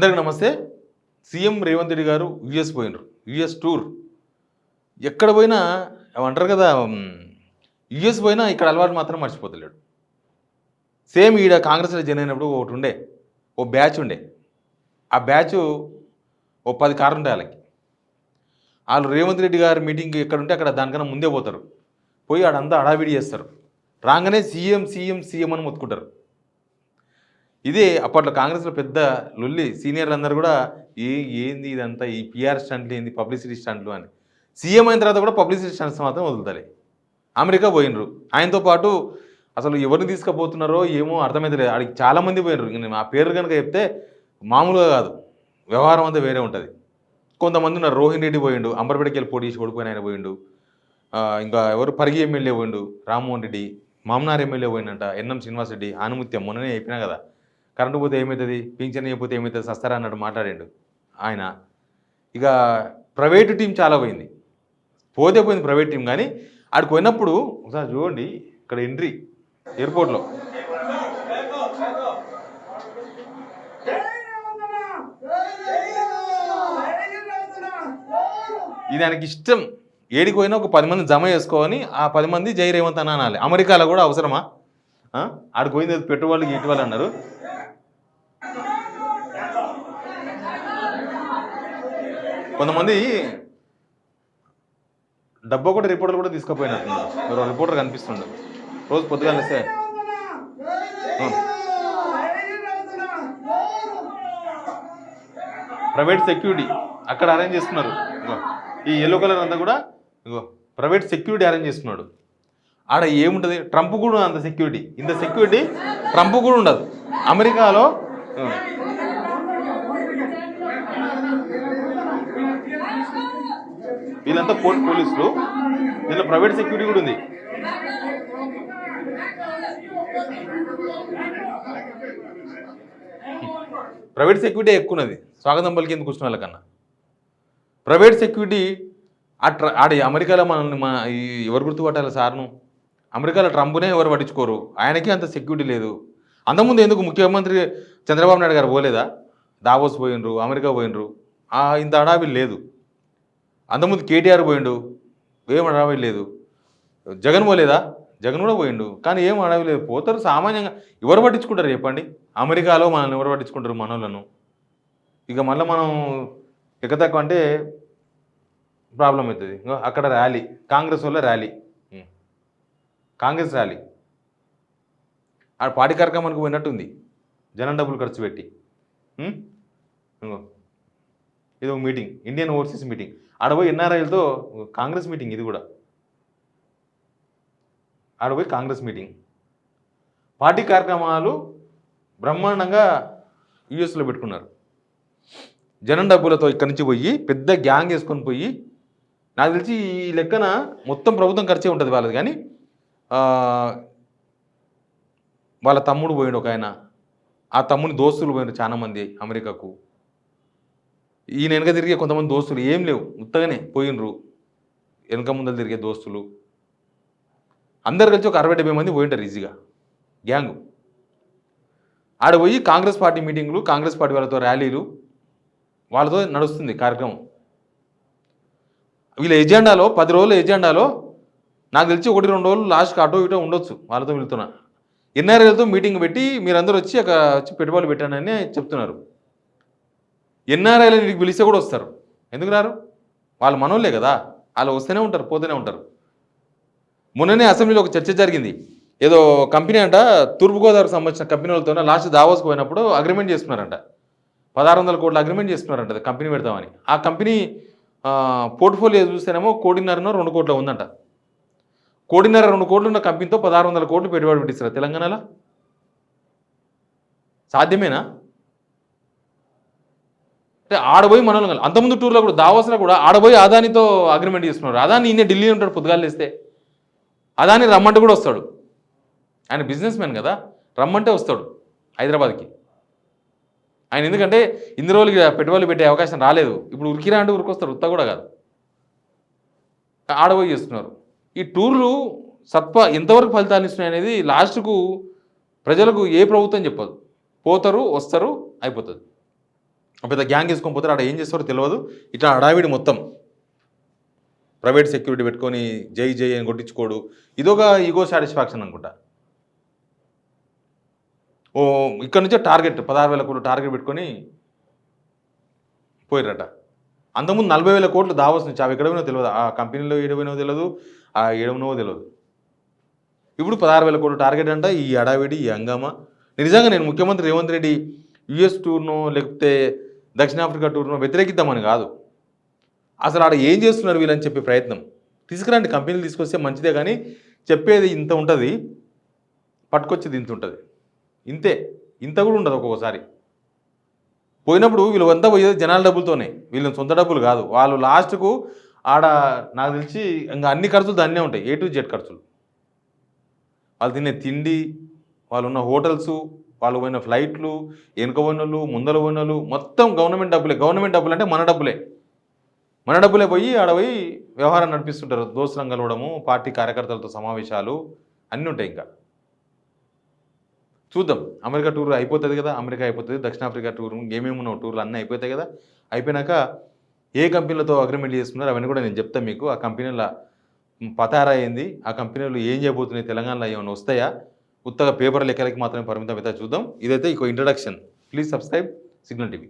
అందరికీ నమస్తే. సీఎం రేవంత్ రెడ్డి గారు యూఎస్ పోయినరు. US tour. ఎక్కడ పోయినా అంటారు కదా, యూఎస్ పోయినా ఇక్కడ అలవాటు మాత్రం మర్చిపోతలేడు. సేమ్ ఈడ కాంగ్రెస్లో జాయిన్ అయినప్పుడు ఒకటి ఉండే, ఓ బ్యాచ్ ఉండే. ఆ బ్యాచ్ ఓ 10 కార్లు ఉంటాయి వాళ్ళకి. వాళ్ళు రేవంత్ రెడ్డి గారి మీటింగ్ ఎక్కడ ఉంటే అక్కడ దానికన్నా ముందే పోతారు. పోయి ఆడంతా హడావిడి చేస్తారు. రాగానే సీఎం సీఎం సీఎం అని మొత్తుకుంటారు. ఇదే అప్పట్లో కాంగ్రెస్లో పెద్ద లొల్లి. సీనియర్లు అందరూ కూడా ఏంది ఇదంతా, ఈ పిఆర్ స్టంట్లు ఏంది, పబ్లిసిటీ స్టంట్లు అని. సీఎం అయిన తర్వాత కూడా పబ్లిసిటీ స్టంట్స్ మాత్రం వదులుతాయి. అమెరికా పోయినరు. ఆయనతో పాటు అసలు ఎవరిని తీసుకుపోతున్నారో ఏమో అర్థమైతే ఆడికి చాలామంది పోయినరు. ఆ పేర్లు కనుక చెప్తే మామూలుగా కాదు, వ్యవహారం అంతా వేరే ఉంటుంది. కొంతమంది ఉన్నారు. రోహిణ్ రెడ్డి పోయిండు, అంబర్పేటకి వెళ్ళి పోటీ చేసి ఓడిపోయిన ఆయన పోయిండు. ఇంకా ఎవరు పరిగి ఎమ్మెల్యే పోయిండు, రామ్మోహన్ రెడ్డి. మామనార్ ఎమ్మెల్యే పోయిందంట, ఎన్ఎం శ్రీనివాస్ రెడ్డి. ఆనుముత్యం మొన్ననే అయిపోయినా కదా, కరెంటు పోతే ఏమవుతుంది, పింఛన్ అయిపోతే ఏమవుతుంది, సస్తారా అన్నట్టు మాట్లాడాడు ఆయన. ఇక ప్రైవేటు టీం చాలా పోయింది. పోయింది ప్రైవేట్ టీం. కానీ ఆడికి పోయినప్పుడు ఒకసారి చూడండి, ఇక్కడ ఎంట్రీ ఎయిర్పోర్ట్లో ఇది ఆయనకి ఇష్టం. ఏడికి పోయినా ఒక 10 మంది జమ చేసుకోని ఆ 10 మంది జై రేవంత్ అని అనాలి. అమెరికాలో కూడా అవసరమా? ఆడికి పోయింది పెట్టుబడులు ఇటీవల అన్నారు. కొంతమంది డబ్బా కూడా రిపోర్టర్లు కూడా తీసుకుపోయినట్టున్నారు. రిపోర్టర్ కనిపిస్తుండే రోజు పొద్దుగా వస్తే. ప్రైవేట్ సెక్యూరిటీ అక్కడ అరేంజ్ చేస్తున్నారు. ఈ ఎల్లో కలర్ అంతా కూడా ప్రైవేట్ సెక్యూరిటీ అరేంజ్ చేస్తున్నాడు. ఆడ ఏముంటుంది, ట్రంప్ కూడా అంత సెక్యూరిటీ, ఇంత సెక్యూరిటీ ట్రంప్ కూడా ఉండదు. అమెరికాలో వీళ్ళంతా పోలీసులు, దీంట్లో ప్రైవేట్ సెక్యూరిటీ కూడా ఉంది. ప్రైవేట్ సెక్యూరిటీ ఎక్కున్నది స్వాగతం పలికేందుకు కూర్చున్న వాళ్ళకన్నా. ప్రైవేట్ సెక్యూరిటీ ఆడ అమెరికాలో మనల్ని ఎవరు గుర్తుపట్టాలి సార్ను? అమెరికాలో ట్రంప్నే ఎవరు పట్టించుకోరు, ఆయనకి అంత సెక్యూరిటీ లేదు. అంతకుముందు ఎందుకు ముఖ్యమంత్రి చంద్రబాబు నాయుడు గారు పోలేదా? దావోస్ పోయినరు, అమెరికా పోయినరు, ఇంత హడావిడి లేదు. అంతకుముందు కేటీఆర్ పోయిండు, ఏం హడావిడి లేదు. జగన్ పోలేదా? జగన్ కూడా పోయిండు, కానీ ఏం హడావిడి లేదు. పోతారు సామాన్యంగా. ఎవరు పట్టించుకుంటారు చెప్పండి? అమెరికాలో మనల్ని ఎవరు పట్టించుకుంటారు? మనోళ్ళను. ఇక మళ్ళీ మనం ఎక్కతక్కువ అంటే ప్రాబ్లం అవుతుంది. అక్కడ ర్యాలీ, కాంగ్రెస్ వల్ల ర్యాలీ, కాంగ్రెస్ ర్యాలీ. ఆ పార్టీ కార్యక్రమానికి పోయినట్టుంది, జనం డబ్బులు ఖర్చు పెట్టి. ఇది ఒక మీటింగ్, ఇండియన్ ఓవర్సీస్ మీటింగ్. ఆడపోయి ఎన్ఆర్ఐలతో కాంగ్రెస్ మీటింగ్. ఇది కూడా ఆడపోయి కాంగ్రెస్ మీటింగ్. పార్టీ కార్యక్రమాలు బ్రహ్మాండంగా యూఎస్లో పెట్టుకున్నారు. జనం డబ్బులతో ఇక్కడి నుంచి పోయి పెద్ద గ్యాంగ్ వేసుకొని పోయి, నాకు తెలిసి ఈ లెక్కన మొత్తం ప్రభుత్వం ఖర్చే ఉంటుంది వాళ్ళది. కానీ వాళ్ళ తమ్ముడు పోయిండు ఒక ఆయన, ఆ తమ్ముని దోస్తులు పోయినారు చాలామంది అమెరికాకు. ఈయన వెనక తిరిగే కొంతమంది దోస్తులు ఏం లేవు, ఉత్తగానే పోయినరు. వెనక ముందలు తిరిగే దోస్తులు అందరు కలిసి ఒక 60-70 మంది పోయింటారు ఈజీగా, గ్యాంగు. ఆడ పోయి కాంగ్రెస్ పార్టీ మీటింగ్లు, కాంగ్రెస్ పార్టీ వాళ్ళతో ర్యాలీలు, వాళ్ళతో నడుస్తుంది కార్యక్రమం. వీళ్ళ ఎజెండాలో 10 రోజుల ఎజెండాలో నాకు తెలిసి 1-2 రోజులు లాస్ట్కి అటో ఇటో ఉండొచ్చు. వాళ్ళతో వెళ్తున్నా ఎన్ఆర్ఐలతో మీటింగ్ పెట్టి మీరందరూ వచ్చి పెట్టుబడులు పెట్టానని చెప్తున్నారు. ఎన్ఆర్ఐలు నీకు పిలిస్తే కూడా వస్తారు. ఎందుకు రారు? వాళ్ళు మనోళ్ళే కదా, వాళ్ళు వస్తూనే ఉంటారు, పోతూనే ఉంటారు. మొన్ననే అసెంబ్లీలో ఒక చర్చ జరిగింది. ఏదో కంపెనీ అంట, తూర్పుగోదావరికి సంబంధించిన కంపెనీ వాళ్ళతో లాస్ట్ దావోస్కి పోయినప్పుడు అగ్రిమెంట్ చేసుకున్నారంట. 1600 కోట్ల అగ్రిమెంట్ చేసుకున్నారంట కంపెనీ పెడతామని. ఆ కంపెనీ పోర్ట్ఫోలియో చూస్తేనేమో 1.5-2 కోట్ల ఉందంట. 1.5-2 కోట్లు ఉన్న కంపెనీతో 1600 కోట్లు పెట్టుబడి పెట్టిస్తారు తెలంగాణలో. సాధ్యమేనా? అంటే ఆడబోయి మనల్ని అంతకుముందు టూర్లో కూడా దావోస్లో కూడా ఆడబోయి అదానితో అగ్రిమెంట్ చేసుకున్నారు. అదాని ఈయన ఢిల్లీ ఉంటాడు, పొద్దుగాలు వేస్తే అదాని రమ్మంటే కూడా వస్తాడు. ఆయన బిజినెస్ మ్యాన్ కదా, రమ్మంటే వస్తాడు హైదరాబాద్కి. ఆయన ఎందుకంటే ఇన్ని రోజులకి పెట్టుబడులు పెట్టే అవకాశం రాలేదు. ఇప్పుడు ఉరికిరా అంటే ఉరికొస్తారు, ఉత్తా కూడా కాదు. ఆడబోయి చేస్తున్నారు. ఈ టూర్లు ఎంతవరకు ఫలితాలు ఇస్తున్నాయి అనేది లాస్ట్కు ప్రజలకు ఏ ప్రభుత్వం చెప్పదు. పోతారు, వస్తారు, అయిపోతుంది. పెద్ద గ్యాంగ్ వేసుకొని పోతారు, ఆడ ఏం చేస్తారో తెలియదు. ఇట్లా హడావిడి మొత్తం ప్రైవేట్ సెక్యూరిటీ పెట్టుకొని జై జై అని కొట్టించుకోడు. ఇదొక ఈగో సాటిస్ఫాక్షన్ అనుకుంటా. ఓ ఇక్కడ నుంచే టార్గెట్ 16,000 కోట్లు టార్గెట్ పెట్టుకొని పోయిరట. అంతకుముందు 40,000 కోట్లు దావోస్ నుంచి అవి ఎక్కడ పోయినో తెలియదు, ఆ కంపెనీలో ఏడపోయినో తెలియదు, ఆ ఏడవనో తెలియదు. ఇప్పుడు 16,000 కోట్లు టార్గెట్ అంట. ఈ హడావిడి, ఈ హంగామా. నిజంగా నేను ముఖ్యమంత్రి రేవంత్ రెడ్డి యుఎస్ టూర్నో లేకపోతే దక్షిణాఫ్రికా టూర్నో వ్యతిరేకిద్దామని కాదు, అసలు ఆడ ఏం చేస్తున్నారు వీళ్ళని చెప్పే ప్రయత్నం. తీసుకురండి, కంపెనీలు తీసుకొస్తే మంచిదే, కానీ చెప్పేది ఇంత ఉంటుంది, పట్టుకొచ్చేది ఇంత ఉంటుంది. ఇంతే, ఇంత కూడా ఉండదు ఒక్కొక్కసారి. పోయినప్పుడు వీళ్ళంతా పోయేది జనాల డబ్బులతోనే, వీళ్ళని సొంత డబ్బులు కాదు. వాళ్ళు లాస్ట్కు ఆడ నాకు తెలిసి ఇంకా అన్ని ఖర్చులు దాన్నే ఉంటాయి, A to Z ఖర్చులు. వాళ్ళు తినే తిండి, వాళ్ళు ఉన్న హోటల్సు, వాళ్ళు పోయిన ఫ్లైట్లు, వెనుక పోయినోళ్ళు, ముందర పోయినోళ్ళు, మొత్తం గవర్నమెంట్ డబ్బులే. గవర్నమెంట్ డబ్బులు అంటే మన డబ్బులే. మన డబ్బులే పోయి ఆడ పోయి వ్యవహారం నడిపిస్తుంటారు. దోస్తులం కలవడము, పార్టీ కార్యకర్తలతో సమావేశాలు అన్నీ ఉంటాయి. ఇంకా చూద్దాం, అమెరికా టూర్ అయిపోతుంది కదా, అమెరికా అయిపోతుంది, దక్షిణాఫ్రికా టూర్, ఏమేమి ఉన్నావు టూర్లు అన్నీ అయిపోతాయి కదా. అయిపోయినాక ఏ కంపెనీలతో అగ్రిమెంట్ చేసుకున్నారో అవన్నీ కూడా నేను చెప్తాను మీకు. ఆ కంపెనీల పతారా అయింది, ఆ కంపెనీలు ఏం చేయబోతున్నాయి, తెలంగాణలో ఏమైనా వస్తాయా, ఉత్తగా పేపర్ లెక్కలకి మాత్రమే పరిమితం అయితే చూద్దాం. ఇదైతే ఇంకో introduction. Please subscribe signal TV.